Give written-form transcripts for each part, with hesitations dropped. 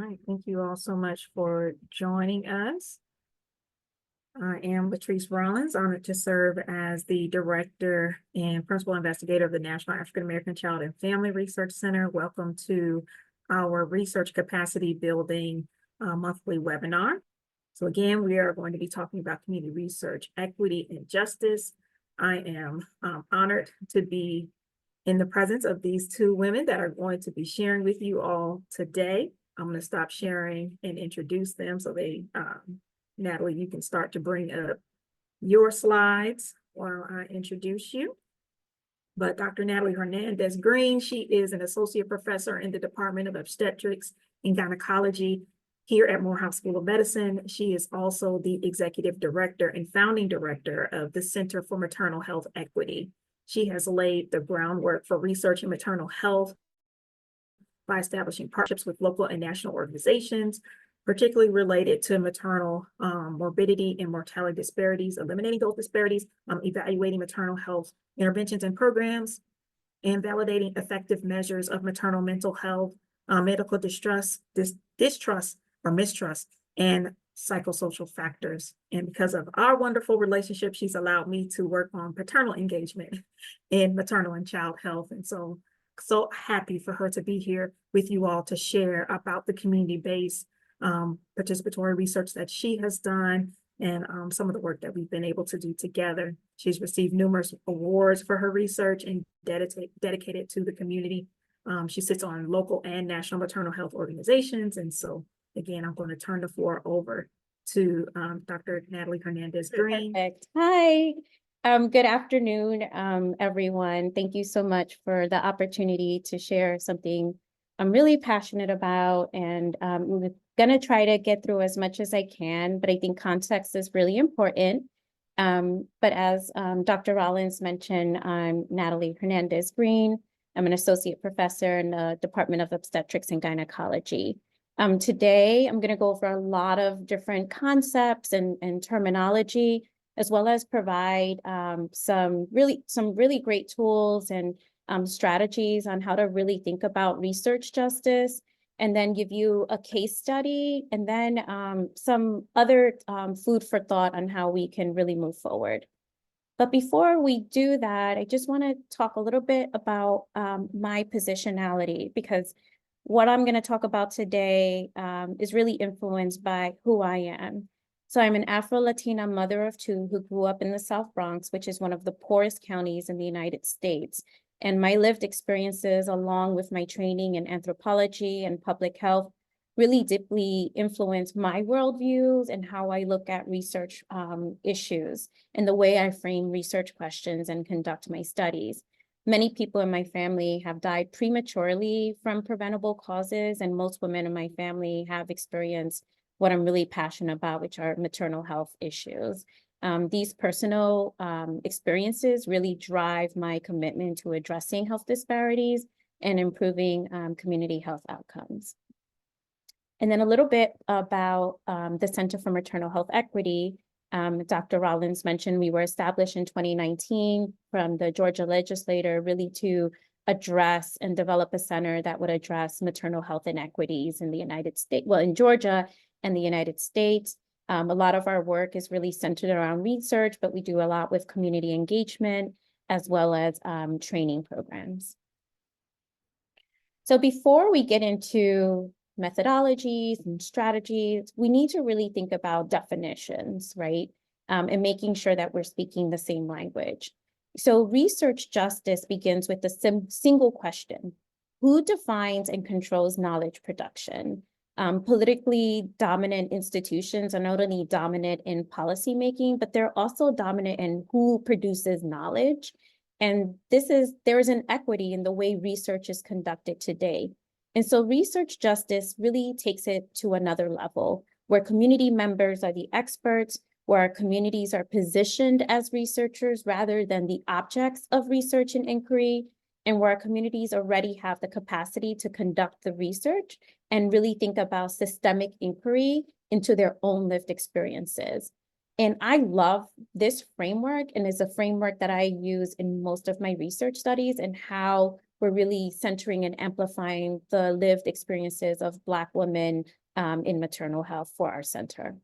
All right, thank you all so much for joining us. I am Latrice Rollins, honored to serve as the Director and Principal Investigator of the National African American Child and Family Research Center. Welcome to our Research Capacity Building monthly webinar. So again, we are going to be talking about community research, equity, and justice. I am honored to be in the presence of these two women that are going to be sharing with you all today. I'm going to stop sharing and introduce them so they, Natalie, you can start to bring up your slides while I introduce you. But Dr. Natalie Hernandez Green, she is an associate professor in the Department of Obstetrics and Gynecology here at Morehouse School of Medicine. She is also the executive director and founding director of the Center for Maternal Health Equity. She has laid the groundwork for research in maternal health by establishing partnerships with local and national organizations, particularly related to maternal morbidity and mortality disparities, eliminating those disparities, evaluating maternal health interventions and programs, and validating effective measures of maternal mental health, medical distrust or mistrust, and psychosocial factors. And because of our wonderful relationship, she's allowed me to work on paternal engagement in maternal and child health. And so happy for her to be here with you all to share about the community-based participatory research that she has done and some of the work that we've been able to do together. She's received numerous awards for her research and dedicated to the community. She sits on local and national maternal health organizations. And so, again, I'm going to turn the floor over to Dr. Natalie Hernandez Green. Perfect. Hi. Good afternoon, everyone. Thank you so much for the opportunity to share something I'm really passionate about, and I'm going to try to get through as much as I can, but I think context is really important. But as Dr. Rollins mentioned, I'm Natalie Hernandez Green. I'm an associate professor in the Department of Obstetrics and Gynecology. Today, I'm going to go over a lot of different concepts and terminology, as well as provide some really great tools and strategies on how to really think about research justice, and then give you a case study, and then some other food for thought on how we can really move forward. But before we do that, I just want to talk a little bit about my positionality, because what I'm going to talk about today is really influenced by who I am. So I'm an Afro-Latina mother of two who grew up in the South Bronx, which is one of the poorest counties in the United States. And my lived experiences, along with my training in anthropology and public health, really deeply influence my worldviews and how I look at research issues and the way I frame research questions and conduct my studies. Many people in my family have died prematurely from preventable causes, and most women in my family have experienced what I'm really passionate about, which are maternal health issues. These personal experiences really drive my commitment to addressing health disparities and improving community health outcomes. And then a little bit about the Center for Maternal Health Equity. Dr. Rollins mentioned we were established in 2019 from the Georgia legislature, really to address and develop a center that would address maternal health inequities in the United States, well, in Georgia and the United States. A lot of our work is really centered around research, but we do a lot with community engagement as well as training programs. So before we get into methodologies and strategies, we need to really think about definitions, right? And making sure that we're speaking the same language. So research justice begins with the single question: who defines and controls knowledge production? Politically dominant institutions are not only dominant in policymaking, but they're also dominant in who produces knowledge. And there is an equity in the way research is conducted today. And so research justice really takes it to another level, where community members are the experts, where our communities are positioned as researchers rather than the objects of research and inquiry, and where our communities already have the capacity to conduct the research and really think about systemic inquiry into their own lived experiences. And I love this framework, and it's a framework that I use in most of my research studies and how we're really centering and amplifying the lived experiences of Black women in maternal health for our center.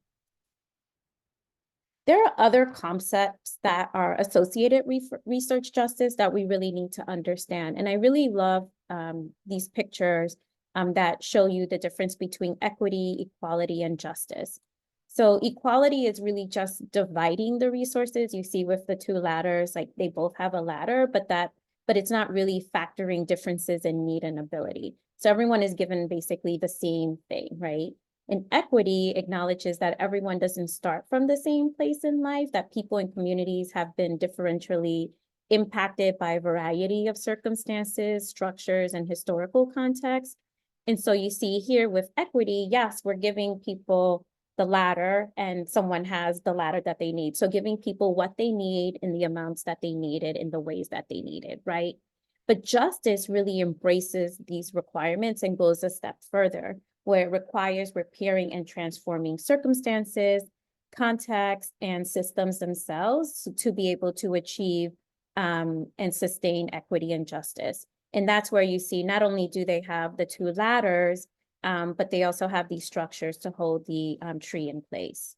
There are other concepts that are associated with research justice that we really need to understand. And I really love these pictures that show you the difference between equity, equality, and justice. So equality is really just dividing the resources. You see with the two ladders, like they both have a ladder, but it's not really factoring differences in need and ability. So everyone is given basically the same thing, right? And equity acknowledges that everyone doesn't start from the same place in life, that people and communities have been differentially impacted by a variety of circumstances, structures, and historical contexts. And so you see here with equity, yes, we're giving people the ladder and someone has the ladder that they need. So giving people what they need in the amounts that they needed in the ways that they needed, right? But justice really embraces these requirements and goes a step further, where it requires repairing and transforming circumstances, contexts, and systems themselves to be able to achieve and sustain equity and justice. And that's where you see not only do they have the two ladders, but they also have these structures to hold the tree in place.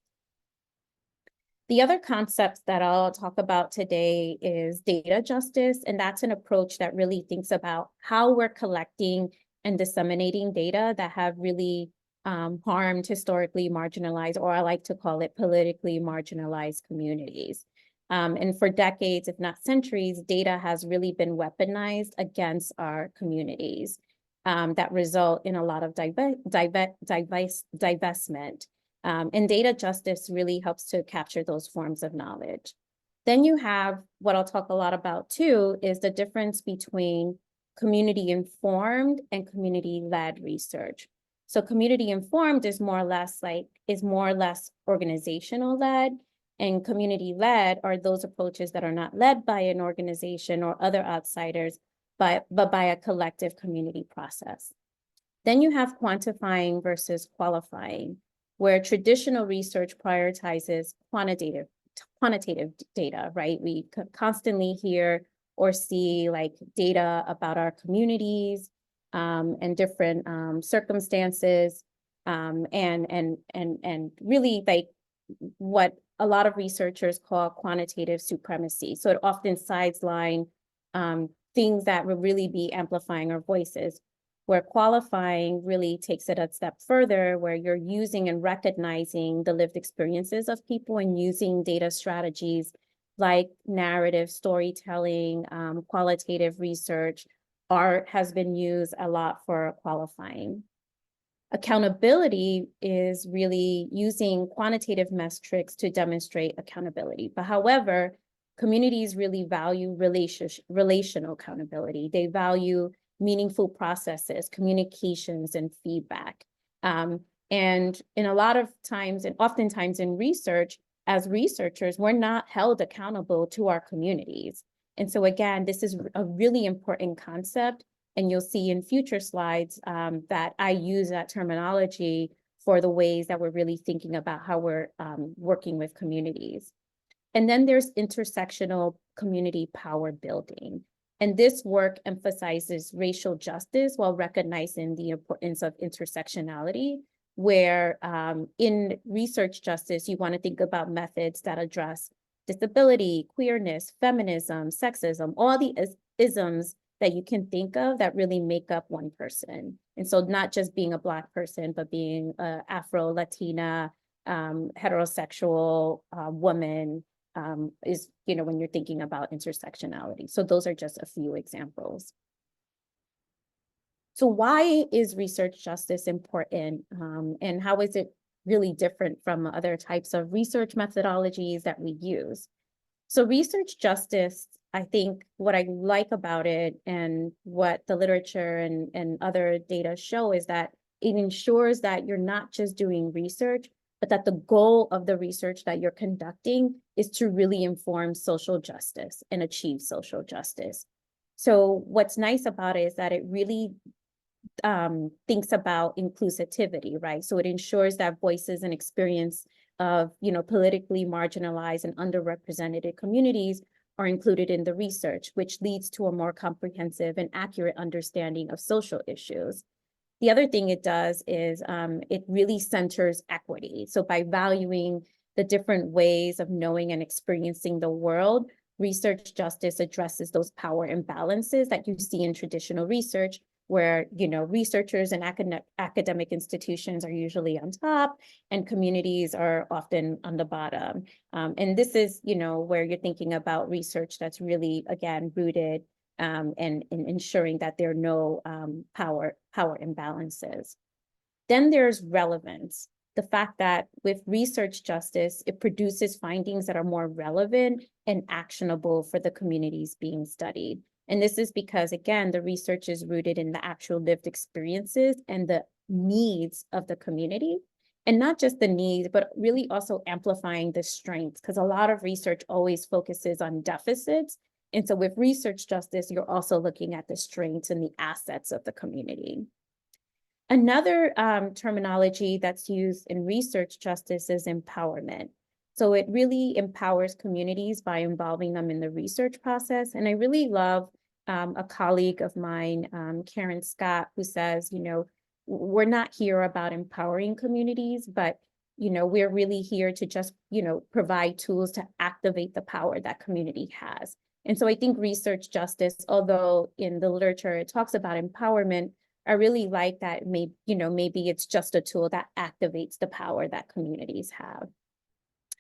The other concepts that I'll talk about today is data justice, and that's an approach that really thinks about how we're collecting and disseminating data that have really harmed historically marginalized, or I like to call it politically marginalized communities. And for decades, if not centuries, data has really been weaponized against our communities that result in a lot of divestment. And data justice really helps to capture those forms of knowledge. Then you have what I'll talk a lot about too, is the difference between community-informed and community-led research. So community-informed is more or less organizational-led, and community-led are those approaches that are not led by an organization or other outsiders, but by a collective community process. Then you have quantifying versus qualifying, where traditional research prioritizes quantitative data, right? We constantly hear or see like data about our communities and different circumstances and really like what a lot of researchers call quantitative supremacy. So it often sideline things that would really be amplifying our voices, where qualifying really takes it a step further, where you're using and recognizing the lived experiences of people and using data strategies like narrative storytelling, qualitative research. Art has been used a lot for qualifying. Accountability is really using quantitative metrics to demonstrate accountability. But however, communities really value relational accountability. They value meaningful processes, communications, and feedback. And in a lot of times, and oftentimes in research, as researchers, we're not held accountable to our communities. And so again, this is a really important concept. And you'll see in future slides that I use that terminology for the ways that we're really thinking about how we're working with communities. And then there's intersectional community power building. And this work emphasizes racial justice while recognizing the importance of intersectionality, where in research justice, you want to think about methods that address disability, queerness, feminism, sexism, all the isms that you can think of that really make up one person. And so not just being a Black person, but being an Afro, Latina, heterosexual woman is, when you're thinking about intersectionality. So those are just a few examples. So why is research justice important? And how is it really different from other types of research methodologies that we use? So research justice, I think what I like about it and what the literature and other data show is that it ensures that you're not just doing research, but that the goal of the research that you're conducting is to really inform social justice and achieve social justice. So what's nice about it is that it really thinks about inclusivity, right? So it ensures that voices and experience of, politically marginalized and underrepresented communities are included in the research, which leads to a more comprehensive and accurate understanding of social issues. The other thing it does is it really centers equity. So by valuing the different ways of knowing and experiencing the world, research justice addresses those power imbalances that you see in traditional research, where, researchers and academic institutions are usually on top and communities are often on the bottom. And this is, where you're thinking about research that's really, again, rooted and ensuring that there are no power imbalances. Then there's relevance. The fact that with research justice, it produces findings that are more relevant and actionable for the communities being studied. And this is because, again, the research is rooted in the actual lived experiences and the needs of the community. And not just the needs, but really also amplifying the strengths, because a lot of research always focuses on deficits. And so with research justice, you're also looking at the strengths and the assets of the community. Another terminology that's used in research justice is empowerment. So it really empowers communities by involving them in the research process. And I really love a colleague of mine, Karen Scott, who says, we're not here about empowering communities, but we're really here to just, provide tools to activate the power that community has. And so I think research justice, although in the literature it talks about empowerment, I really like that maybe it's just a tool that activates the power that communities have.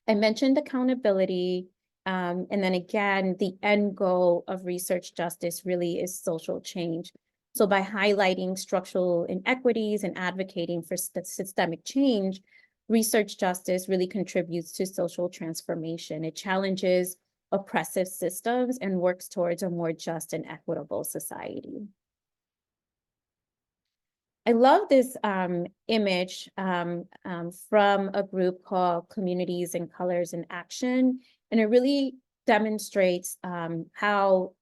I mentioned accountability. And then again, the end goal of research justice really is social change. So by highlighting structural inequities and advocating for systemic change, research justice really contributes to social transformation. It challenges oppressive systems and works towards a more just and equitable society. I love this image from a group called Communities and Colors in Action, and it really demonstrates how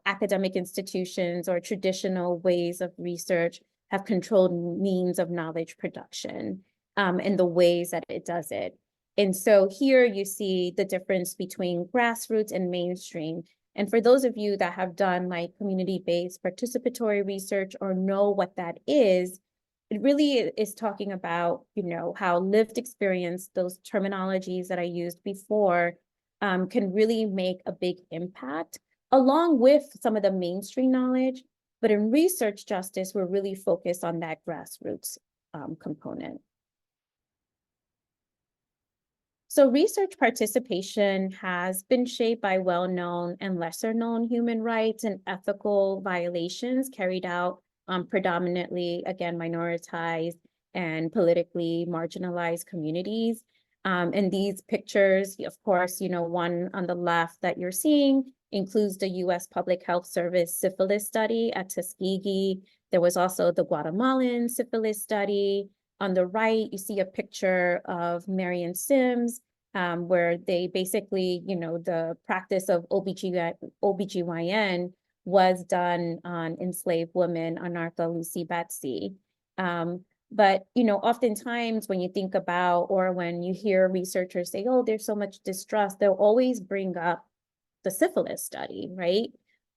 academic institutions or traditional ways of research have controlled means of knowledge production and the ways that it does it. And so here you see the difference between grassroots and mainstream. And for those of you that have done like community-based participatory research or know what that is, it really is talking about, how lived experience, those terminologies that I used before, can really make a big impact along with some of the mainstream knowledge. But in research justice, we're really focused on that grassroots component. So research participation has been shaped by well-known and lesser-known human rights and ethical violations carried out predominantly, again, minoritized and politically marginalized communities. And these pictures, of course, one on the left that you're seeing includes the U.S. Public Health Service syphilis study at Tuskegee. There was also the Guatemalan syphilis study. On the right, you see a picture of Marion Sims, where they basically, the practice of OBGYN was done on enslaved women, Anartha Lucy Betsy. But, oftentimes when you think about, or when you hear researchers say, oh, there's so much distrust, they'll always bring up the syphilis study, right?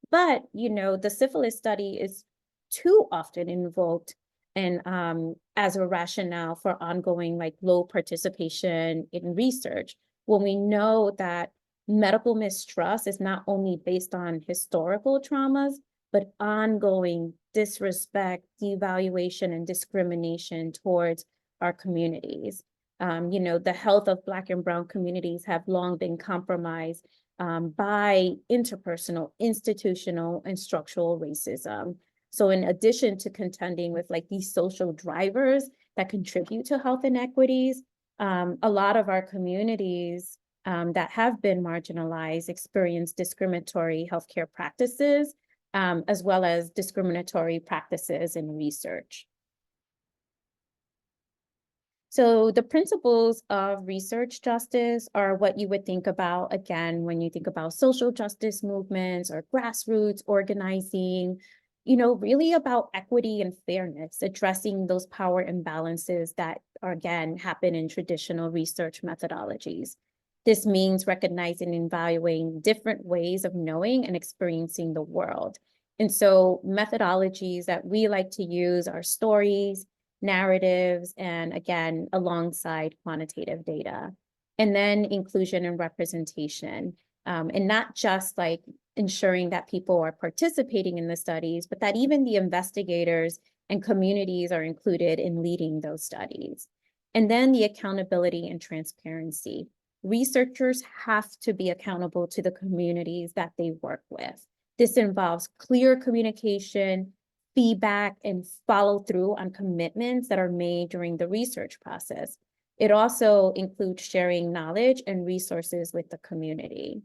But, the syphilis study is too often invoked and as a rationale for ongoing low participation in research, when we know that medical mistrust is not only based on historical traumas, but ongoing disrespect, devaluation, and discrimination towards our communities. The health of Black and Brown communities have long been compromised by interpersonal, institutional, and structural racism. So in addition to contending with these social drivers that contribute to health inequities, a lot of our communities that have been marginalized experience discriminatory healthcare practices, as well as discriminatory practices in research. So the principles of research justice are what you would think about, again, when you think about social justice movements or grassroots organizing, really about equity and fairness, addressing those power imbalances that, again, happen in traditional research methodologies. This means recognizing and valuing different ways of knowing and experiencing the world. And so methodologies that we like to use are stories, narratives, and again, alongside quantitative data. And then inclusion and representation, and not just like ensuring that people are participating in the studies, but that even the investigators and communities are included in leading those studies. And then the accountability and transparency. Researchers have to be accountable to the communities that they work with. This involves clear communication, feedback, and follow through on commitments that are made during the research process. It also includes sharing knowledge and resources with the community.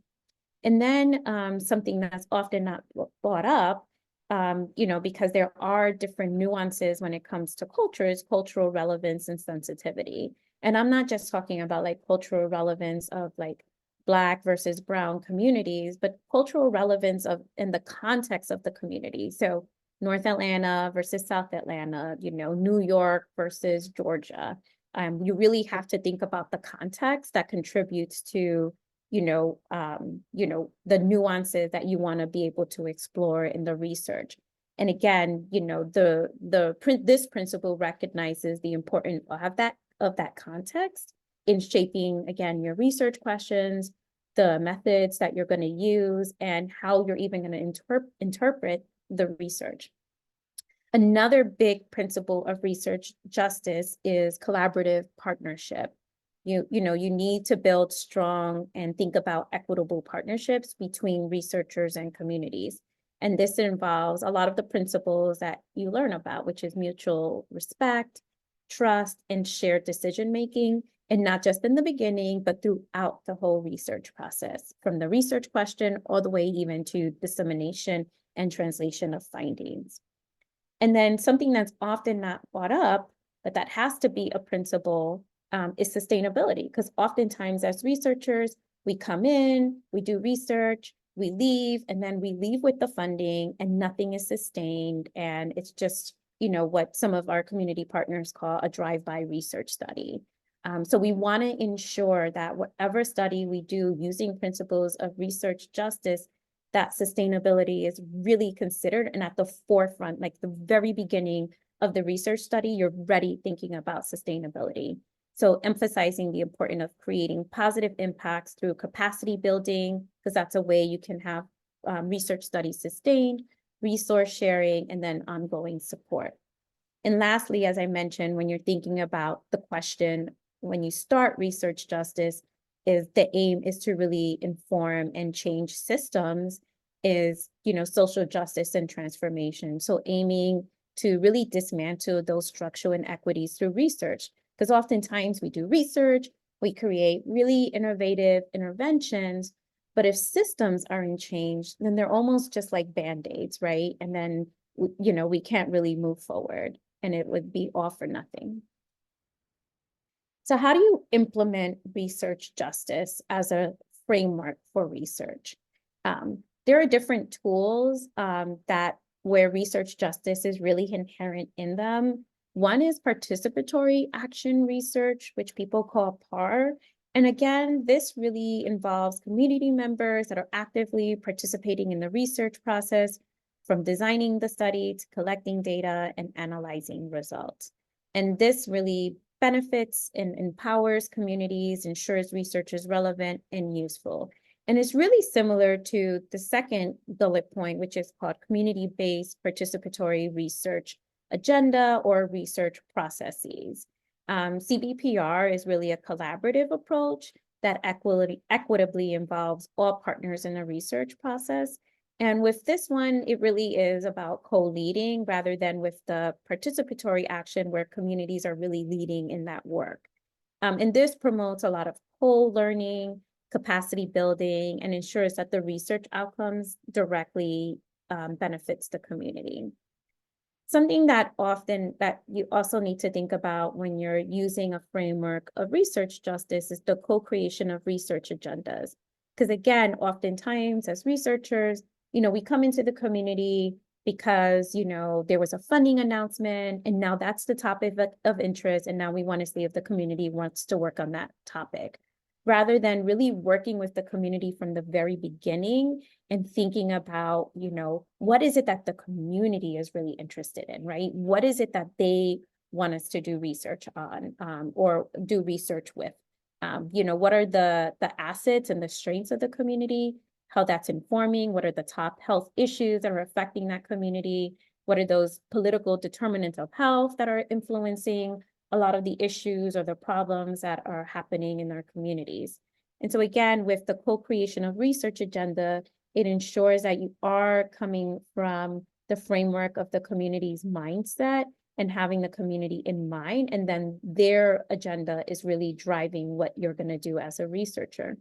And then something that's often not brought up, because there are different nuances when it comes to cultures, cultural relevance and sensitivity. And I'm not just talking about like cultural relevance of like Black versus Brown communities, but cultural relevance of in the context of the community. So North Atlanta versus South Atlanta, New York versus Georgia. You really have to think about the context that contributes to the nuances that you want to be able to explore in the research. And again, this principle recognizes the importance of that context in shaping, again, your research questions, the methods that you're going to use, and how you're even going to interpret the research. Another big principle of research justice is collaborative partnership. You need to build strong and think about equitable partnerships between researchers and communities. And this involves a lot of the principles that you learn about, which is mutual respect, trust, and shared decision-making, and not just in the beginning, but throughout the whole research process, from the research question all the way even to dissemination and translation of findings. And then something that's often not brought up, but that has to be a principle, is sustainability, because oftentimes as researchers, we come in, we do research, we leave, and then we leave with the funding and nothing is sustained. And it's just, what some of our community partners call a drive-by research study. So we want to ensure that whatever study we do using principles of research justice, that sustainability is really considered and at the forefront, like the very beginning of the research study, you're already thinking about sustainability. So emphasizing the importance of creating positive impacts through capacity building, because that's a way you can have research studies sustained, resource sharing, and then ongoing support. And lastly, as I mentioned, when you're thinking about the question, when you start research justice, is the aim is to really inform and change systems, is, social justice and transformation. So aiming to really dismantle those structural inequities through research. Because oftentimes we do research, we create really innovative interventions, but if systems aren't changed, then they're almost just like Band-Aids, right? And then, we can't really move forward and it would be all for nothing. So how do you implement research justice as a framework for research? There are different tools where research justice is really inherent in them. One is participatory action research, which people call PAR. And again, this really involves community members that are actively participating in the research process, from designing the study to collecting data and analyzing results. And this really benefits and empowers communities, ensures research is relevant and useful. And it's really similar to the second bullet point, which is called community-based participatory research agenda or research processes. CBPR is really a collaborative approach that equitably involves all partners in the research process. And with this one, it really is about co-leading rather than with the participatory action where communities are really leading in that work. And this promotes a lot of co-learning, capacity building, and ensures that the research outcomes directly benefits the community. Something that you also need to think about when you're using a framework of research justice is the co-creation of research agendas. Because again, oftentimes as researchers, we come into the community because, there was a funding announcement and now that's the topic of interest. And now we want to see if the community wants to work on that topic. rather than really working with the community from the very beginning and thinking about, what is it that the community is really interested in, right? What is it that they want us to do research on, or do research with? What are the assets and the strengths of the community, how that's informing, what are the top health issues that are affecting that community? What are those political determinants of health that are influencing a lot of the issues or the problems that are happening in our communities? And so again, with the co-creation of research agenda, it ensures that you are coming from the framework of the community's mindset and having the community in mind, and then their agenda is really driving what you're going to do as a researcher.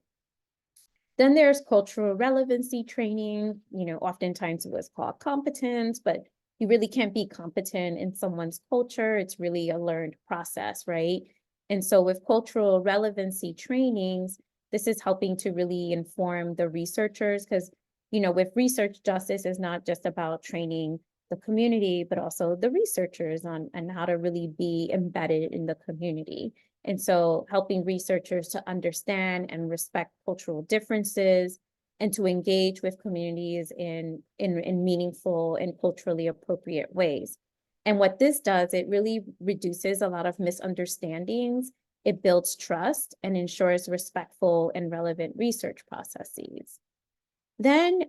Then there's cultural relevancy training. Oftentimes it was called competence, but you really can't be competent in someone's culture. It's really a learned process, right? And so with cultural relevancy trainings, this is helping to really inform the researchers, because, with research justice is not just about training the community, but also the researchers on how to really be embedded in the community. And so helping researchers to understand and respect cultural differences and to engage with communities in meaningful and culturally appropriate ways. And what this does, it really reduces a lot of misunderstandings. It builds trust and ensures respectful and relevant research processes. Then,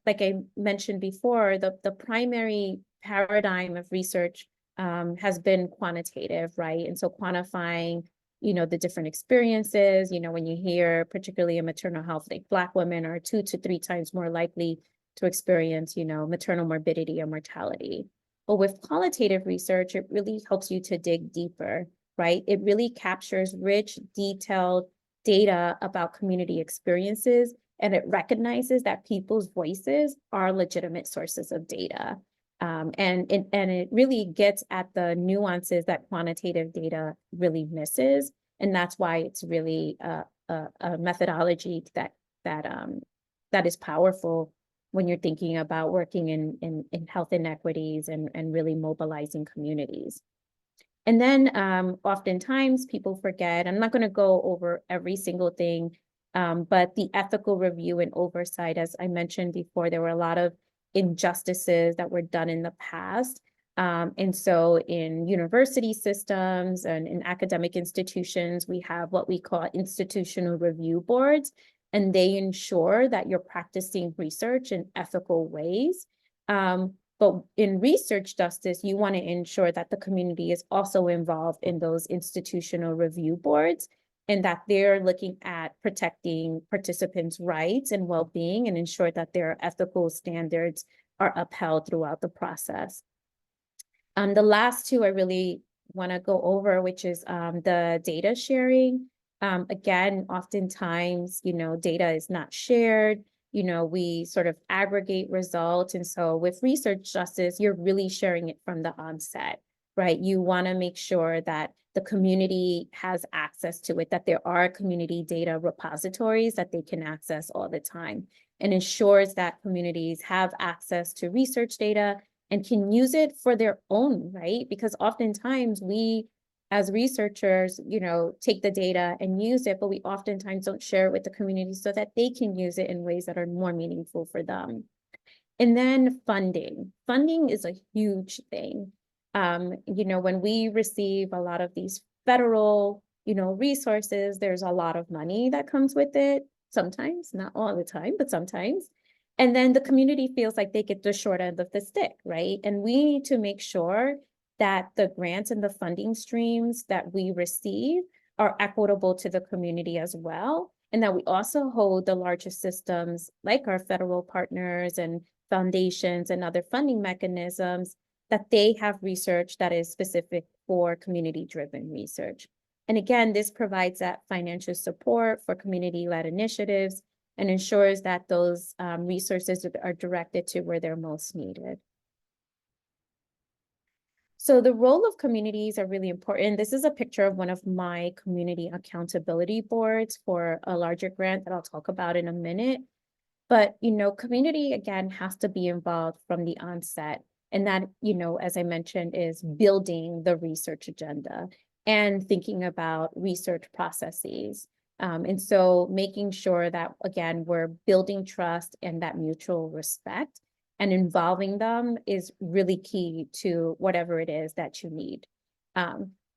like I mentioned before, the primary paradigm of research has been quantitative, right? And so quantifying, the different experiences, when you hear, particularly in maternal health, like Black women are 2 to 3 times more likely to experience, maternal morbidity or mortality. But with qualitative research, it really helps you to dig deeper, right? It really captures rich, detailed data about community experiences, and it recognizes that people's voices are legitimate sources of data. And it really gets at the nuances that quantitative data really misses. And that's why it's really a methodology that is powerful when you're thinking about working in health inequities and really mobilizing communities. And then oftentimes people forget, I'm not going to go over every single thing, but the ethical review and oversight, as I mentioned before, there were a lot of injustices that were done in the past. And so in university systems and in academic institutions, we have what we call institutional review boards, and they ensure that you're practicing research in ethical ways. But in research justice, you want to ensure that the community is also involved in those institutional review boards, and that they're looking at protecting participants' rights and well-being and ensure that their ethical standards are upheld throughout the process. The last two I really want to go over, which is the data sharing. Again, oftentimes, data is not shared. We sort of aggregate results. And so with research justice, you're really sharing it from the onset, right? You want to make sure that the community has access to it, that there are community data repositories that they can access all the time, and ensures that communities have access to research data and can use it for their own, right? Because oftentimes we, as researchers, take the data and use it, but we oftentimes don't share it with the community so that they can use it in ways that are more meaningful for them. And then funding. Funding is a huge thing. When we receive a lot of these federal, resources, there's a lot of money that comes with it. Sometimes, not all the time, but sometimes. And then the community feels like they get the short end of the stick, right? And we need to make sure that the grants and the funding streams that we receive are equitable to the community as well. And that we also hold the largest systems like our federal partners and foundations and other funding mechanisms, that they have research that is specific for community-driven research. And again, this provides that financial support for community-led initiatives and ensures that those resources are directed to where they're most needed. So the role of communities are really important. This is a picture of one of my community accountability boards for a larger grant that I'll talk about in a minute. But, community, again, has to be involved from the onset. And that, as I mentioned, is building the research agenda and thinking about research processes. And so making sure that, again, we're building trust and that mutual respect and involving them is really key to whatever it is that you need.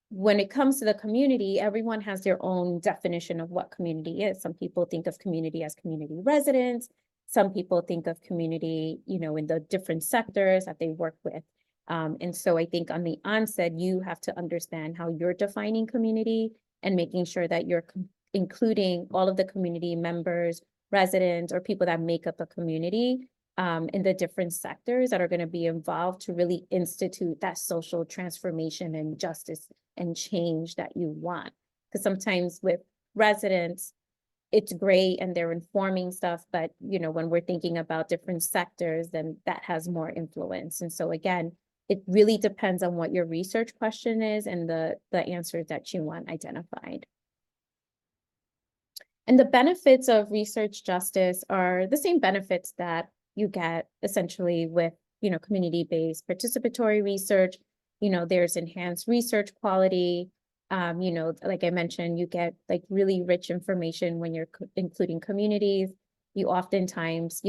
When it comes to the community, everyone has their own definition of what community is. Some people think of community as community residents. Some people think of community, in the different sectors that they work with. And so I think on the onset, you have to understand how you're defining community and making sure that you're including all of the community members, residents, or people that make up a community in the different sectors that are going to be involved to really institute that social transformation and justice and change that you want. Because sometimes with residents, it's great and they're informing stuff, but when we're thinking about different sectors, then that has more influence. And so again, it really depends on what your research question is and the answers that you want identified. And the benefits of research justice are the same benefits that you get essentially with, community-based participatory research. There's enhanced research quality. Like I mentioned, you get like really rich information when you're including communities. You oftentimes,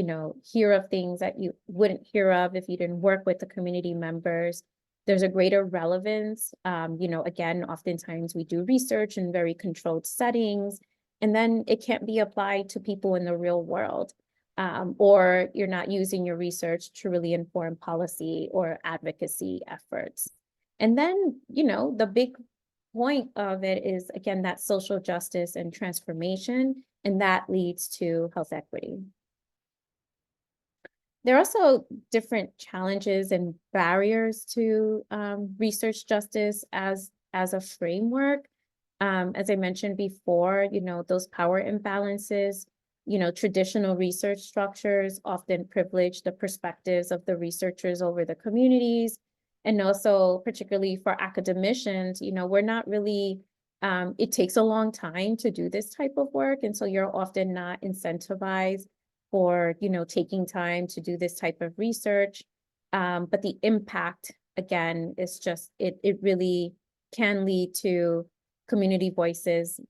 hear of things that you wouldn't hear of if you didn't work with the community members. There's a greater relevance. Again, oftentimes we do research in very controlled settings, and then it can't be applied to people in the real world. Or you're not using your research to really inform policy or advocacy efforts. And then, the big point of it is, again, that social justice and transformation, and that leads to health equity. There are also different challenges and barriers to research justice as a framework. As I mentioned before, those power imbalances, traditional research structures often privilege the perspectives of the researchers over the communities. And also, particularly for academicians, we're not really, it takes a long time to do this type of work. And so you're often not incentivized for, taking time to do this type of research. But the impact, again, is just, it really can lead to community voices,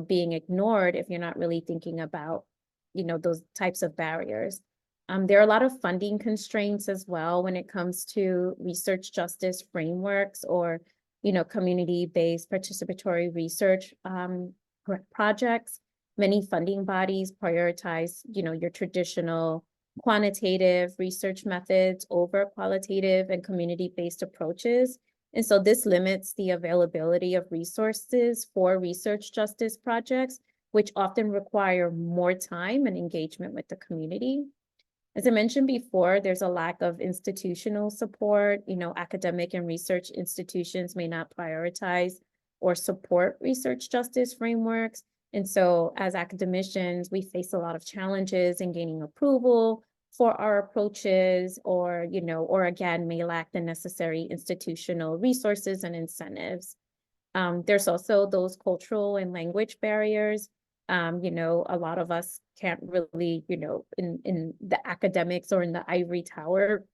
being ignored if you're not really thinking about, those types of barriers. There are a lot of funding constraints as well when it comes to research justice frameworks or, community-based participatory research projects. Many funding bodies prioritize, your traditional quantitative research methods over qualitative and community-based approaches. And so this limits the availability of resources for research justice projects, which often require more time and engagement with the community. As I mentioned before, there's a lack of institutional support. Academic and research institutions may not prioritize or support research justice frameworks. And so as academicians, we face a lot of challenges in gaining approval for our approaches, or again, may lack the necessary institutional resources and incentives. There's also those cultural and language barriers. A lot of us can't really, in the academics or in the ivory tower,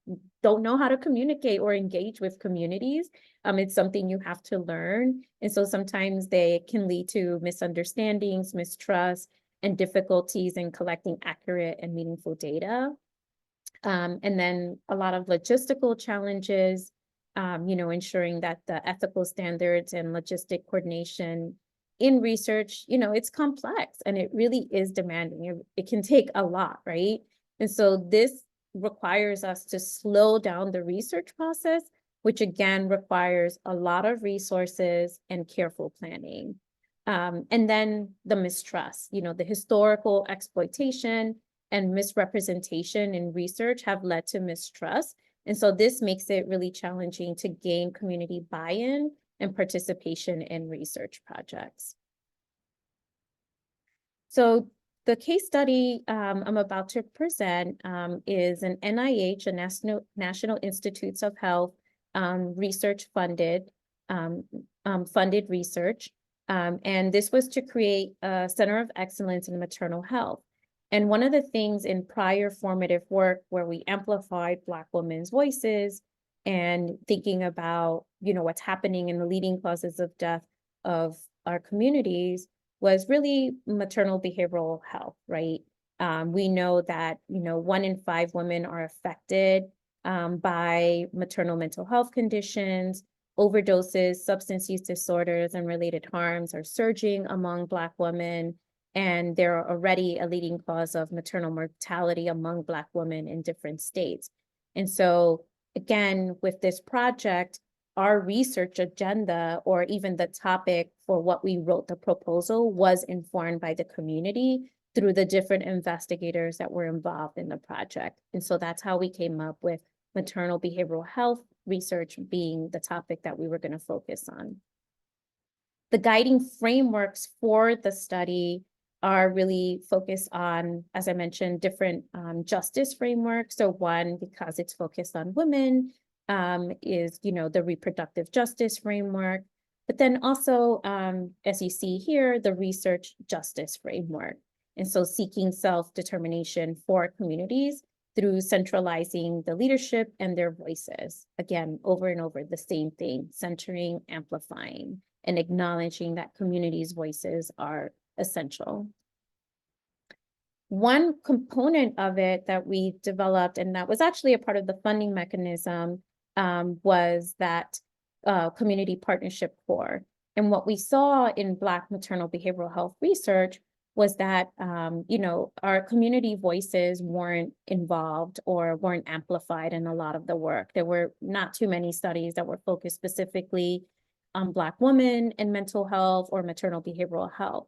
don't know how to communicate or engage with communities. It's something you have to learn. And so sometimes they can lead to misunderstandings, mistrust, and difficulties in collecting accurate and meaningful data. And then a lot of logistical challenges, ensuring that the ethical standards and logistic coordination in research, it's complex and it really is demanding. It can take a lot, right? And so this requires us to slow down the research process, which again requires a lot of resources and careful planning. And then the mistrust, the historical exploitation and misrepresentation in research have led to mistrust. And so this makes it really challenging to gain community buy-in and participation in research projects. So the case study I'm about to present is an NIH, a National Institutes of Health research funded research. And this was to create a Center of Excellence in Maternal Health. And one of the things in prior formative work where we amplified Black women's voices and thinking about, what's happening in the leading causes of death of our communities was really maternal behavioral health, right? We know that, 1 in 5 women are affected by maternal mental health conditions. Overdoses, substance use disorders, and related harms are surging among Black women, and they're already a leading cause of maternal mortality among Black women in different states. And so, again, with this project, our research agenda, or even the topic for what we wrote the proposal, was informed by the community through the different investigators that were involved in the project. And so that's how we came up with maternal behavioral health research being the topic that we were going to focus on. The guiding frameworks for the study are really focused on, as I mentioned, different justice frameworks. So one, because it's focused on women, is, the reproductive justice framework, but then also, as you see here, the research justice framework. And so seeking self-determination for communities through centralizing the leadership and their voices. Again, over and over, the same thing, centering, amplifying, and acknowledging that communities' voices are essential. One component of it that we developed, and that was actually a part of the funding mechanism, was that community partnership core. And what we saw in Black maternal behavioral health research was that, our community voices weren't involved or weren't amplified in a lot of the work. There were not too many studies that were focused specifically on Black women and mental health or maternal behavioral health.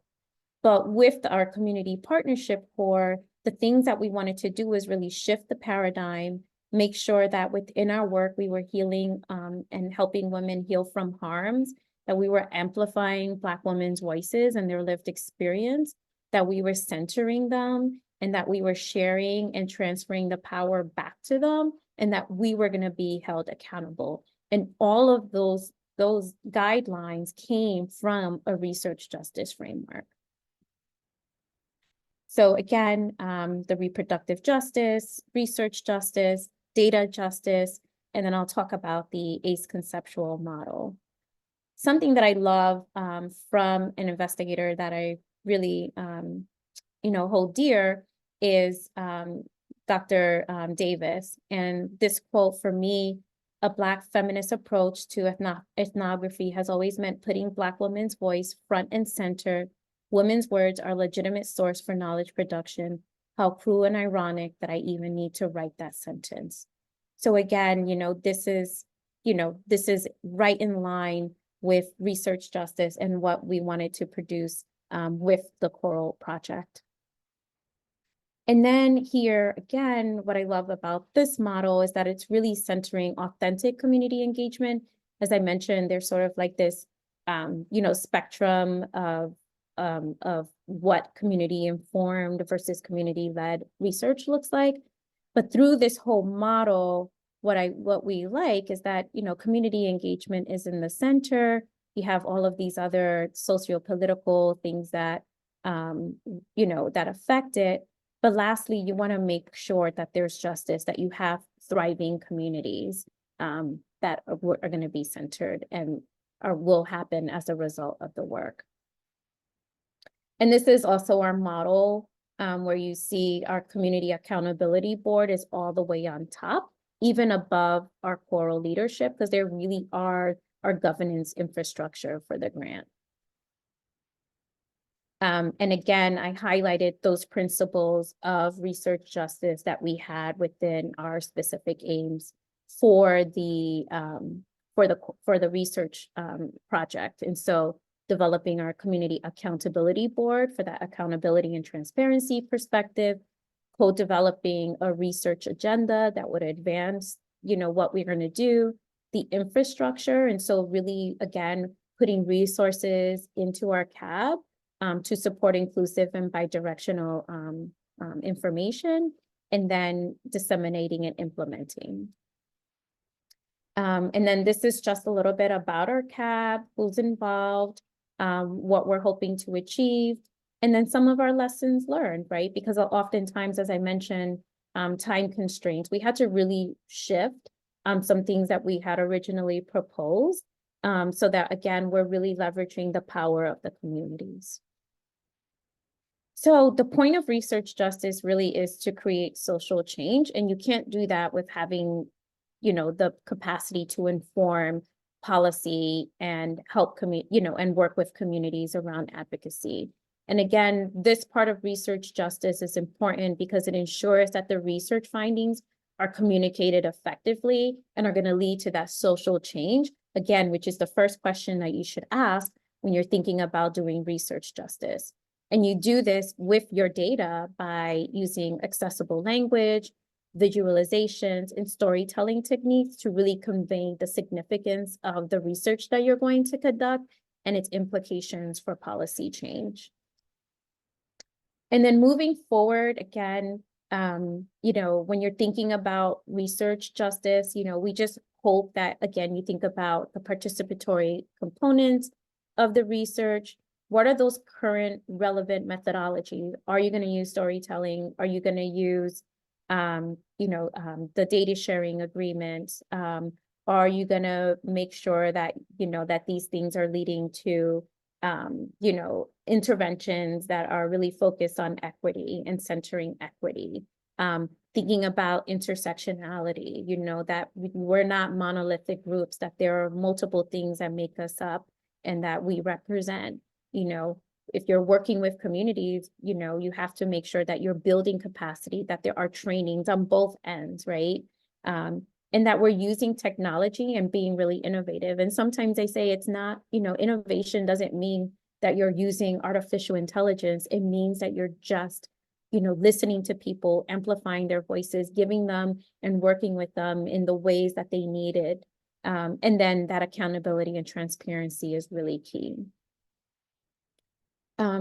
But with our community partnership core, the things that we wanted to do was really shift the paradigm, make sure that within our work, we were healing and helping women heal from harms, that we were amplifying Black women's voices and their lived experience, that we were centering them, and that we were sharing and transferring the power back to them, and that we were going to be held accountable. And all of those guidelines came from a research justice framework. So again, the reproductive justice, research justice, data justice, and then I'll talk about the ACE conceptual model. Something that I love from an investigator that I really, hold dear is Dr. Davis. And this quote for me, "A Black feminist approach to ethnography has always meant putting Black women's voice front and center. Women's words are a legitimate source for knowledge production. How cruel and ironic that I even need to write that sentence." So again, this is right in line with research justice and what we wanted to produce with the Coral project. And then here, again, what I love about this model is that it's really centering authentic community engagement. As I mentioned, there's sort of like this, spectrum of what community-informed versus community-led research looks like. But through this whole model, what we like is that, community engagement is in the center. You have all of these other socio-political things that, that affect it. But lastly, you want to make sure that there's justice, that you have thriving communities that are going to be centered and will happen as a result of the work. And this is also our model where you see our community accountability board is all the way on top, even above our Coral leadership, because they really are our governance infrastructure for the grant. And again, I highlighted those principles of research justice that we had within our specific aims for the research project. And so developing our community accountability board for that accountability and transparency perspective, co-developing a research agenda that would advance, what we're going to do, the infrastructure. And so really, again, putting resources into our CAB to support inclusive and bidirectional information, and then disseminating and implementing. And then this is just a little bit about our CAB, who's involved, what we're hoping to achieve, and then some of our lessons learned, right? Because oftentimes, as I mentioned, time constraints, we had to really shift some things that we had originally proposed so that, again, we're really leveraging the power of the communities. So the point of research justice really is to create social change, and you can't do that with having, the capacity to inform policy and help and work with communities around advocacy. And again, this part of research justice is important because it ensures that the research findings are communicated effectively and are going to lead to that social change, again, which is the first question that you should ask when you're thinking about doing research justice. And you do this with your data by using accessible language, visualizations, and storytelling techniques to really convey the significance of the research that you're going to conduct and its implications for policy change. And then moving forward, again, when you're thinking about research justice, we just hope that, again, you think about the participatory components of the research. What are those current relevant methodologies? Are you going to use storytelling? Are you going to use, the data sharing agreements? Are you going to make sure that, that these things are leading to, interventions that are really focused on equity and centering equity? Thinking about intersectionality, that we're not monolithic groups, that there are multiple things that make us up and that we represent. If you're working with communities, you have to make sure that you're building capacity, that there are trainings on both ends, right? And that we're using technology and being really innovative. And sometimes they say it's not, innovation doesn't mean that you're using artificial intelligence. It means that you're just, listening to people, amplifying their voices, giving them and working with them in the ways that they need it. And then that accountability and transparency is really key.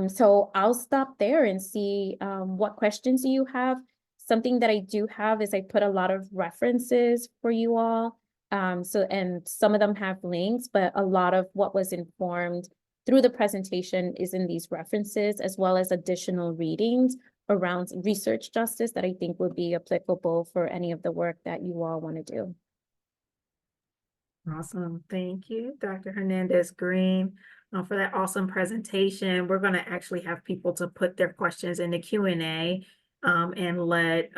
So I'll stop there and see what questions you have. Something that I do have is I put a lot of references for you all. And some of them have links, but a lot of what was informed through the presentation is in these references, as well as additional readings around research justice that I think would be applicable for any of the work that you all want to do. Awesome. Thank you, Dr. Hernandez-Green, for that awesome presentation. We're going to actually have people to put their questions in the Q&A and let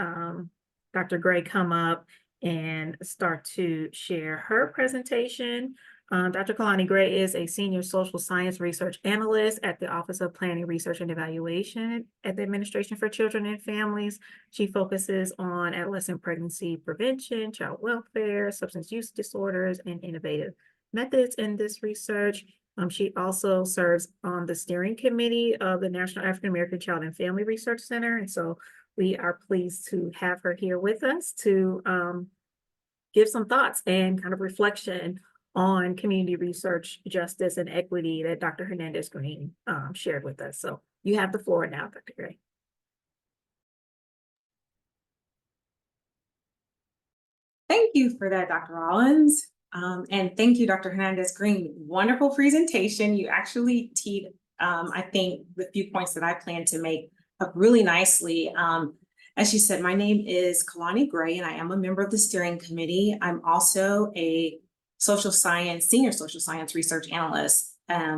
Dr. Gray come up and start to share her presentation. Dr. Kalani Gray is a senior social science research analyst at the Office of Planning, Research, and Evaluation at the Administration for Children and Families. She focuses on adolescent pregnancy prevention, child welfare, substance use disorders, and innovative methods in this research. She also serves on the steering committee of the National African American Child and Family Research Center. And so we are pleased to have her here with us to give some thoughts and kind of reflection on community research, justice, and equity that Dr. Hernandez-Green shared with us. So you have the floor now, Dr. Gray. Thank you for that, Dr. Rollins. And thank you, Dr. Hernandez-Green. Wonderful presentation. You actually teed, I think, the few points that I plan to make up really nicely. As you said, my name is Kalani Gray, and I am a member of the steering committee. I'm also a senior social science research analyst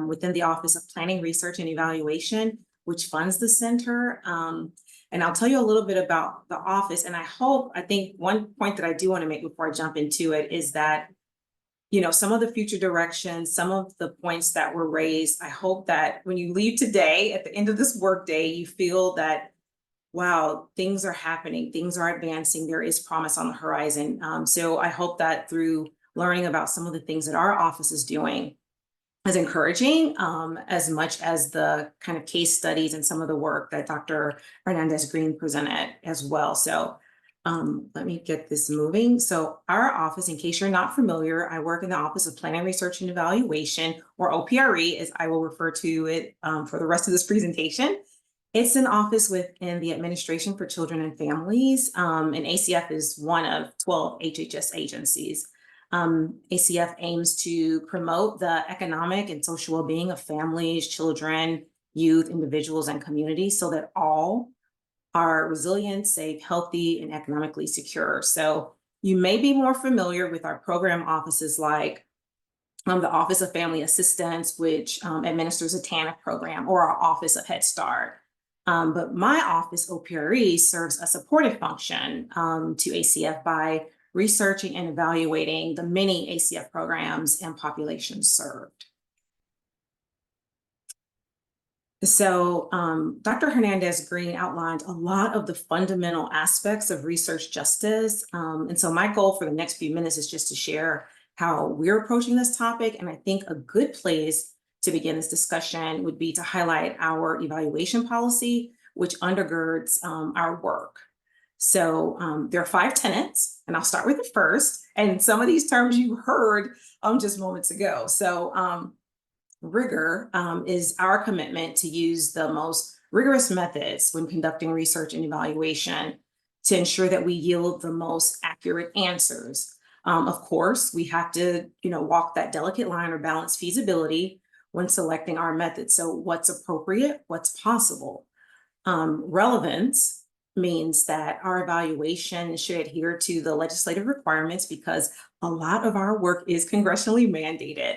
within the Office of Planning, Research, and Evaluation, which funds the center. And I'll tell you a little bit about the office. And I think one point that I do want to make before I jump into it is that, some of the future directions, some of the points that were raised, I hope that when you leave today, at the end of this workday, you feel that, wow, things are happening, things are advancing, there is promise on the horizon. So I hope that through learning about some of the things that our office is doing is encouraging, as much as the kind of case studies and some of the work that Dr. Hernandez-Green presented as well. So let me get this moving. So our office, in case you're not familiar, I work in the Office of Planning, Research, and Evaluation, or OPRE, as I will refer to it for the rest of this presentation. It's an office within the Administration for Children and Families, and ACF is one of 12 HHS agencies. ACF aims to promote the economic and social well-being of families, children, youth, individuals, and communities so that all are resilient, safe, healthy, and economically secure. So you may be more familiar with our program offices like the Office of Family Assistance, which administers a TANF program, or our Office of Head Start. But my office, OPRE, serves a supportive function to ACF by researching and evaluating the many ACF programs and populations served. So Dr. Hernandez-Green outlined a lot of the fundamental aspects of research justice. And so my goal for the next few minutes is just to share how we're approaching this topic. And I think a good place to begin this discussion would be to highlight our evaluation policy, which undergirds our work. So there are 5 tenets, and I'll start with the first. And some of these terms you heard just moments ago. So rigor is our commitment to use the most rigorous methods when conducting research and evaluation to ensure that we yield the most accurate answers. Of course, we have to, walk that delicate line or balance feasibility when selecting our methods. So what's appropriate, what's possible? Relevance means that our evaluation should adhere to the legislative requirements because a lot of our work is congressionally mandated.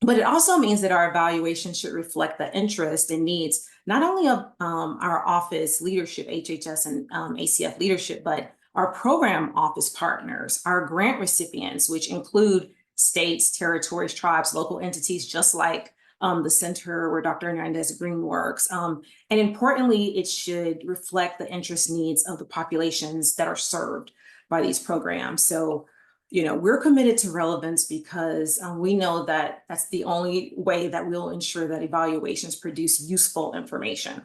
But it also means that our evaluation should reflect the interest and needs, not only of our office leadership, HHS and ACF leadership, but our program office partners, our grant recipients, which include states, territories, tribes, local entities, just like the center where Dr. Hernandez-Green works. And importantly, it should reflect the interest needs of the populations that are served by these programs. So we're committed to relevance because we know that that's the only way that we'll ensure that evaluations produce useful information.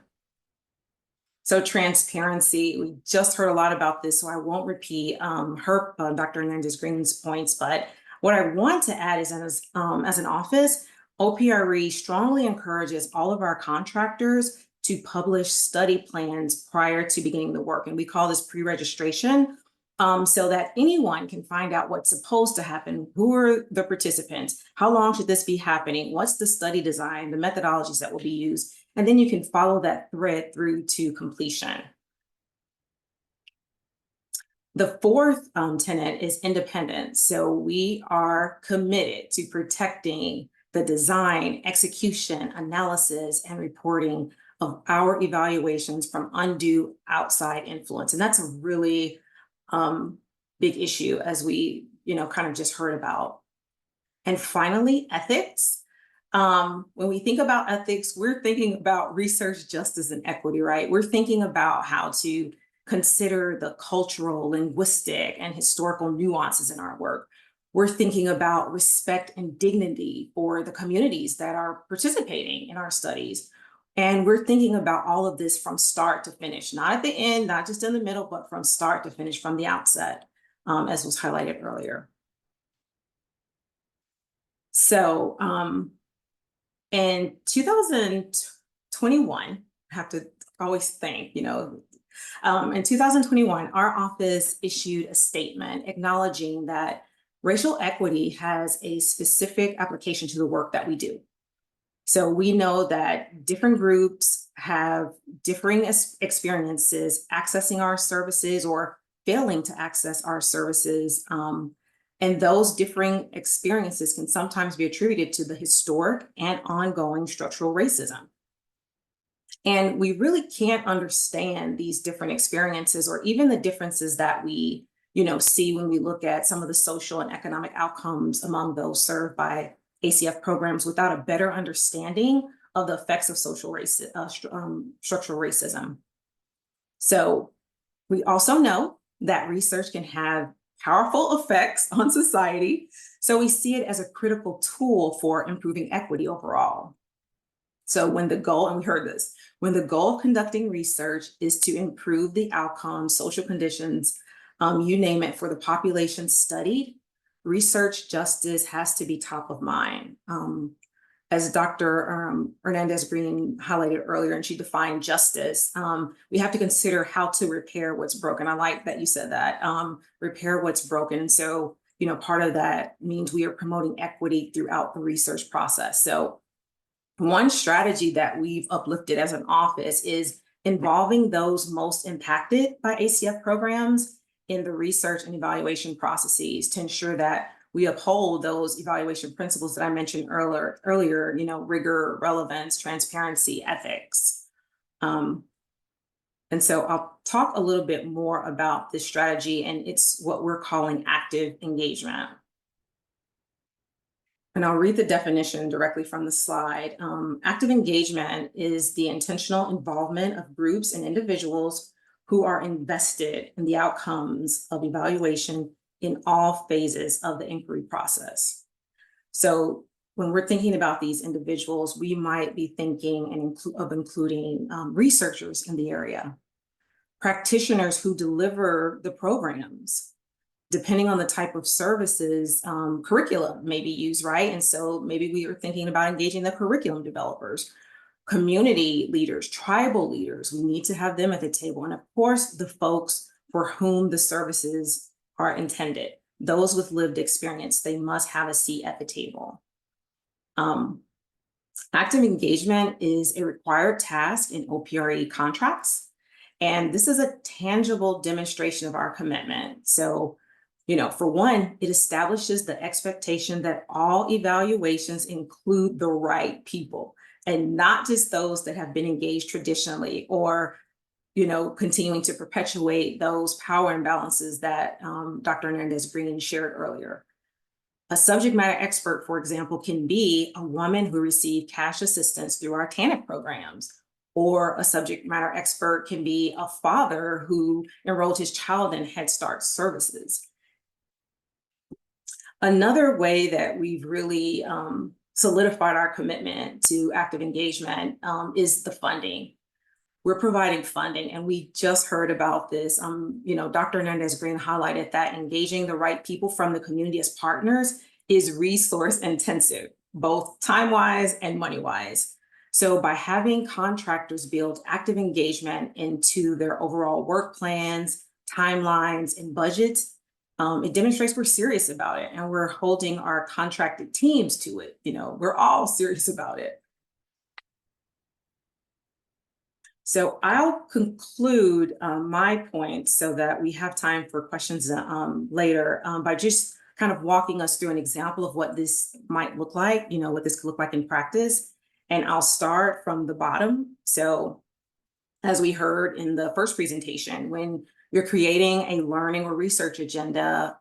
So transparency, we just heard a lot about this, so I won't repeat Dr. Hernandez-Green's points, but what I want to add is as an office, OPRE strongly encourages all of our contractors to publish study plans prior to beginning the work. And we call this pre-registration. So that anyone can find out what's supposed to happen, who are the participants, how long should this be happening, what's the study design, the methodologies that will be used, and then you can follow that thread through to completion. The fourth tenet is independence. So we are committed to protecting the design, execution, analysis, and reporting of our evaluations from undue outside influence. And that's a really big issue, as we, kind of just heard about. And finally, ethics. When we think about ethics, we're thinking about research justice and equity, right? We're thinking about how to consider the cultural, linguistic, and historical nuances in our work. We're thinking about respect and dignity for the communities that are participating in our studies. And we're thinking about all of this from start to finish, not at the end, not just in the middle, but from start to finish, from the outset, as was highlighted earlier. So in 2021, I have to always think, in 2021, our office issued a statement acknowledging that racial equity has a specific application to the work that we do. So we know that different groups have differing experiences accessing our services or failing to access our services. And those differing experiences can sometimes be attributed to the historic and ongoing structural racism. And we really can't understand these different experiences or even the differences that we, see when we look at some of the social and economic outcomes among those served by ACF programs without a better understanding of the effects of social structural racism. So we also know that research can have powerful effects on society. So we see it as a critical tool for improving equity overall. So when the goal, and we heard this, when the goal of conducting research is to improve the outcomes, social conditions, you name it, for the population studied, research justice has to be top of mind. As Dr. Hernandez-Green highlighted earlier, and she defined justice, we have to consider how to repair what's broken. I like that you said that, repair what's broken. So, part of that means we are promoting equity throughout the research process. So one strategy that we've uplifted as an office is involving those most impacted by ACF programs in the research and evaluation processes to ensure that we uphold those evaluation principles that I mentioned earlier, rigor, relevance, transparency, ethics. And so I'll talk a little bit more about this strategy, and it's what we're calling active engagement. And I'll read the definition directly from the slide. Active engagement is the intentional involvement of groups and individuals who are invested in the outcomes of evaluation in all phases of the inquiry process. So when we're thinking about these individuals, we might be thinking of including researchers in the area, practitioners who deliver the programs. Depending on the type of services, curriculum may be used, right? And so maybe we are thinking about engaging the curriculum developers, community leaders, tribal leaders. We need to have them at the table. And of course, the folks for whom the services are intended, those with lived experience, they must have a seat at the table. Active engagement is a required task in OPRE contracts. And this is a tangible demonstration of our commitment. So, for one, it establishes the expectation that all evaluations include the right people and not just those that have been engaged traditionally or, continuing to perpetuate those power imbalances that Dr. Hernandez-Green shared earlier. A subject matter expert, for example, can be a woman who received cash assistance through our TANF programs, or a subject matter expert can be a father who enrolled his child in Head Start services. Another way that we've really solidified our commitment to active engagement is the funding. We're providing funding, and we just heard about this. Dr. Hernandez-Green highlighted that engaging the right people from the community as partners is resource intensive, both time-wise and money-wise. So by having contractors build active engagement into their overall work plans, timelines, and budgets, it demonstrates we're serious about it, and we're holding our contracted teams to it. We're all serious about it. So I'll conclude my points so that we have time for questions later by just kind of walking us through an example of what this might look like, what this could look like in practice. And I'll start from the bottom. So as we heard in the first presentation, when you're creating a learning or research agenda,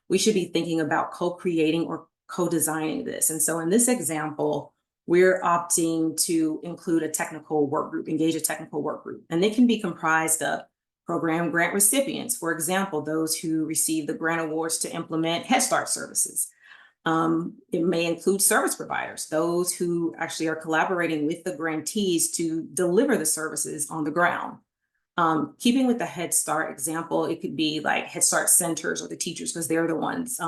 we should be thinking about co-creating or co-designing this. And so in this example, we're opting to include a technical work group, engage a technical work group. And they can be comprised of program grant recipients, for example, those who receive the grant awards to implement Head Start services. It may include service providers, those who actually are collaborating with the grantees to deliver the services on the ground. Keeping with the Head Start example, it could be like Head Start centers or the teachers, because they're the ones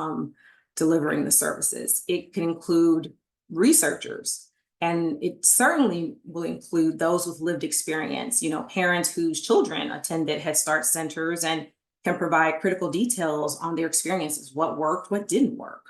delivering the services. It can include researchers, and it certainly will include those with lived experience, parents whose children attended Head Start centers and can provide critical details on their experiences, what worked, what didn't work.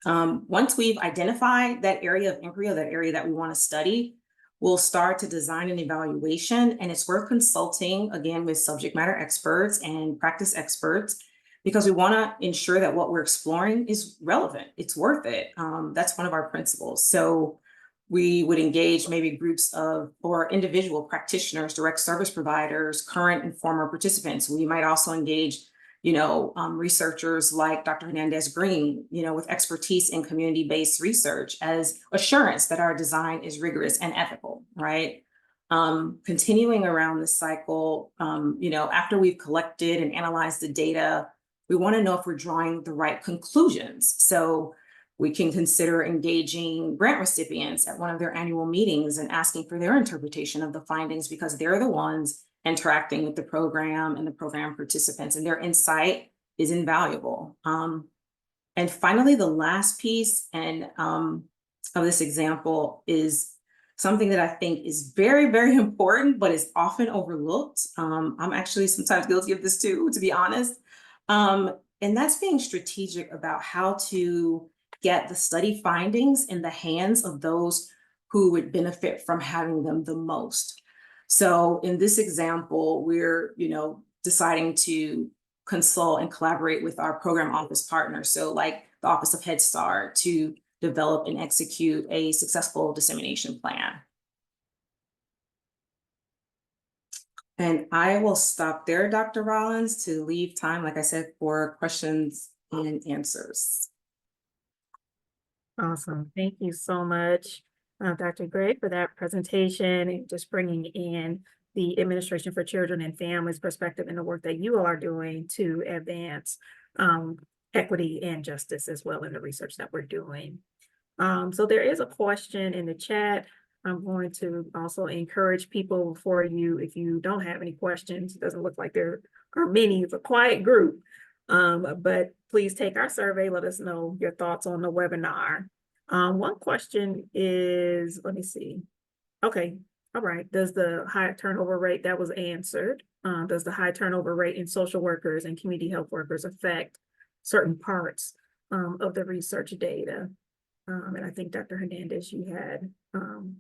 Once we've identified that area of inquiry or that area that we want to study, we'll start to design an evaluation, and it's worth consulting again with subject matter experts and practice experts, because we want to ensure that what we're exploring is relevant, it's worth it. That's one of our principles. So we would engage maybe groups of or individual practitioners, direct service providers, current and former participants. We might also engage researchers like Dr. Hernandez-Green, with expertise in community-based research as assurance that our design is rigorous and ethical, right? Continuing around the cycle, after we've collected and analyzed the data, we want to know if we're drawing the right conclusions. So we can consider engaging grant recipients at one of their annual meetings and asking for their interpretation of the findings, because they're the ones interacting with the program and the program participants, and their insight is invaluable. And finally, the last piece of this example is something that I think is very, very important, but is often overlooked. I'm actually sometimes guilty of this too, to be honest. And that's being strategic about how to get the study findings in the hands of those who would benefit from having them the most. So in this example, we're, deciding to consult and collaborate with our program office partners. So like the Office of Head Start, to develop and execute a successful dissemination plan. And I will stop there, Dr. Rollins, to leave time, like I said, for questions and answers. Awesome. Thank you so much, Dr. Gray, for that presentation and just bringing in the Administration for Children and Families perspective and the work that you all are doing to advance equity and justice as well in the research that we're doing. So there is a question in the chat. I'm going to also encourage people before you, if you don't have any questions, it doesn't look like there are many, it's a quiet group. But please take our survey, let us know your thoughts on the webinar. One question is, let me see. Okay, all right. Does the high turnover rate, that was answered. Does the high turnover rate in social workers and community health workers affect certain parts of the research data? And I think Dr. Hernandez, you had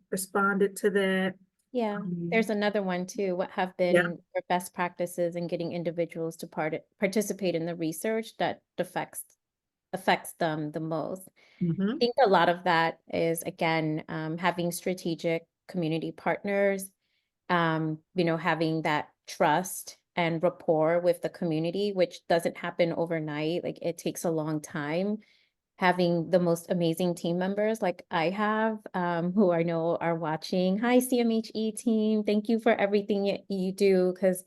responded to that. Yeah, there's another one too. What have been your best practices in getting individuals to participate in the research that affects them the most? I think a lot of that is, again, having strategic community partners, having that trust and rapport with the community, which doesn't happen overnight. Like, it takes a long time. Having the most amazing team members like I have, who I know are watching. Hi, CMHE team. Thank you for everything you do, because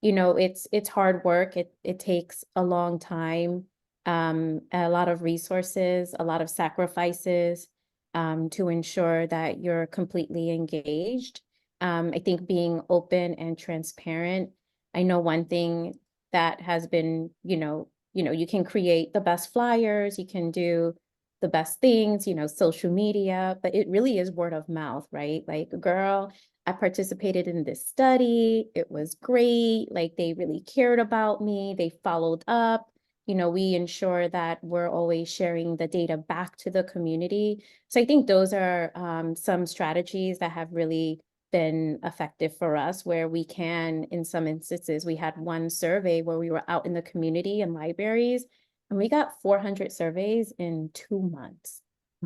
it's hard work. It takes a long time, a lot of resources, a lot of sacrifices, to ensure that you're completely engaged. I think being open and transparent. I know one thing that has been, you can create the best flyers, you can do the best things, social media, but it really is word of mouth, right? Like, girl, I participated in this study. It was great. Like, they really cared about me. They followed up. We ensure that we're always sharing the data back to the community. So I think those are some strategies that have really been effective for us, where we can, in some instances, we had one survey where we were out in the community and libraries, and we got 400 surveys in 2 months.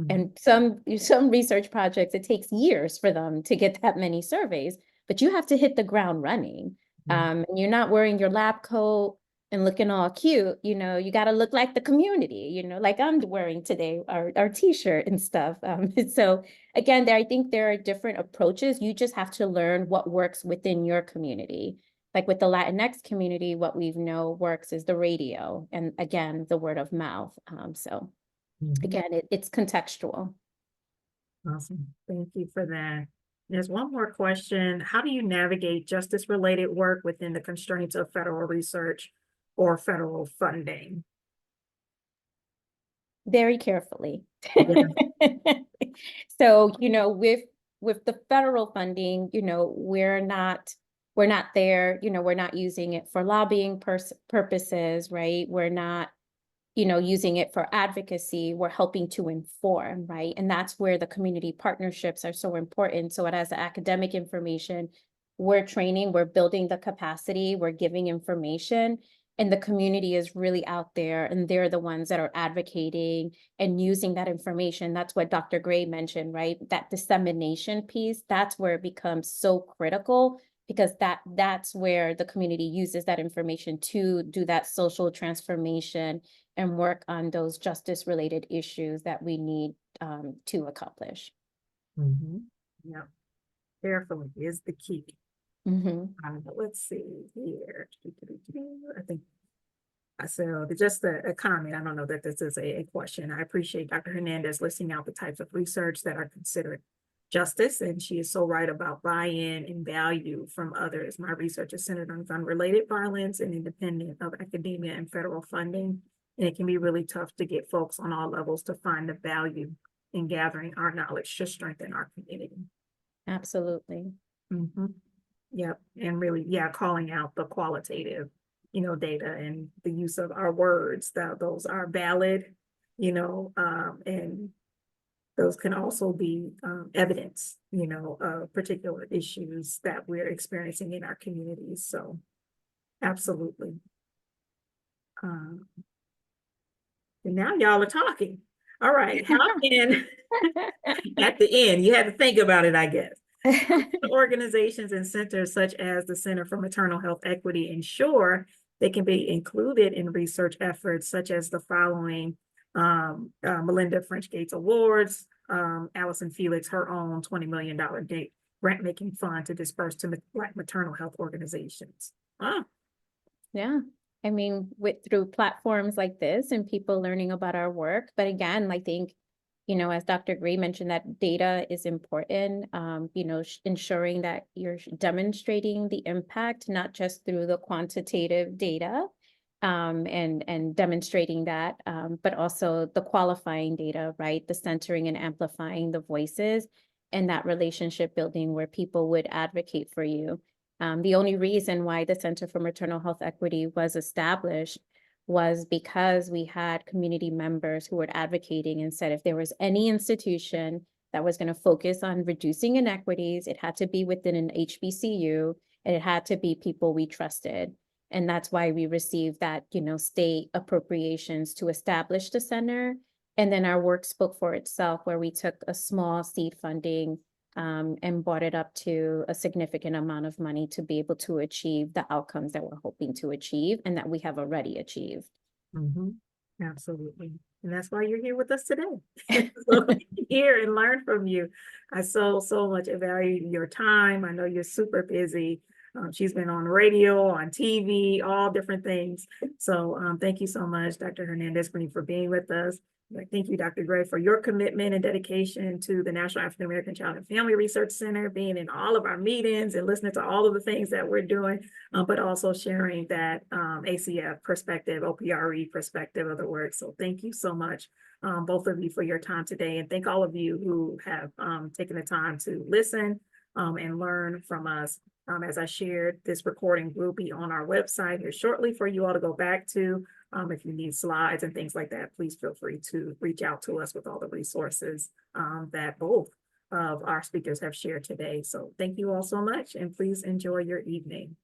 And some research projects, it takes years for them to get that many surveys, but you have to hit the ground running. And you're not wearing your lab coat and looking all cute, you got to look like the community, like I'm wearing today, our t-shirt and stuff. So again, I think there are different approaches. You just have to learn what works within your community. Like with the Latinx community, what we know works is the radio, and again, the word of mouth. Again, it's contextual. Awesome. Thank you for that. There's one more question. How do you navigate justice-related work within the constraints of federal research or federal funding? Very carefully. So, with the federal funding, we're not there, we're not using it for lobbying purposes, right? We're not using it for advocacy. We're helping to inform, right? And that's where the community partnerships are so important. So as the academic information, we're training, we're building the capacity, we're giving information, and the community is really out there, and they're the ones that are advocating and using that information. That's what Dr. Gray mentioned, right? That dissemination piece, that's where it becomes so critical, because that's where the community uses that information to do that social transformation and work on those justice-related issues that we need to accomplish. Yeah, carefully is the key. Let's see here. I think so. Just a comment. I don't know that this is a question. I appreciate Dr. Hernandez listing out the types of research that are considered justice, and she is so right about buy-in and value from others. My research is centered on gun-related violence and independent of academia and federal funding. And it can be really tough to get folks on all levels to find the value in gathering our knowledge to strengthen our community. Absolutely. Yep. And really, calling out the qualitative, data and the use of our words, that those are valid, and those can also be evidence, of particular issues that we're experiencing in our communities. So absolutely. And now y'all are talking. All right. How can, at the end, you had to think about it, I guess. organizations and centers such as the Center for Maternal Health Equity ensure they can be included in research efforts such as the following Melinda French Gates Awards, Allison Felix, her own $20 million grant-making fund to disperse to Black maternal health organizations. Wow. Yeah, I mean, through platforms like this and people learning about our work. But again, I think, you know, as Dr. Gray mentioned, that data is important, you know, ensuring that you're demonstrating the impact, not just through the quantitative data, and demonstrating that, but also the qualifying data, right? The centering and amplifying the voices and that relationship building where people would advocate for you. The only reason why the Center for Maternal Health Equity was established was because we had community members who were advocating and said if there was any institution that was going to focus on reducing inequities, it had to be within an HBCU, and it had to be people we trusted. And that's why we received that, you know, state appropriations to establish the center. And then our work spoke for itself, where we took a small seed funding and brought it up to a significant amount of money to be able to achieve the outcomes that we're hoping to achieve and that we have already achieved. Absolutely. And that's why you're here with us today. So hear and learn from you. I so much value your time. I know you're super busy. She's been on radio, on TV, all different things. So thank you so much, Dr. Hernandez-Green, for being with us. Thank you, Dr. Gray, for your commitment and dedication to the National African American Child and Family Research Center, being in all of our meetings and listening to all of the things that we're doing, but also sharing that ACF perspective, OPRE perspective of the work. So thank you so much, both of you, for your time today. And thank all of you who have taken the time to listen and learn from us. As I shared, this recording will be on our website here shortly for you all to go back to. If you need slides and things like that, please feel free to reach out to us with all the resources that both of our speakers have shared today. So thank you all so much, and please enjoy your evening.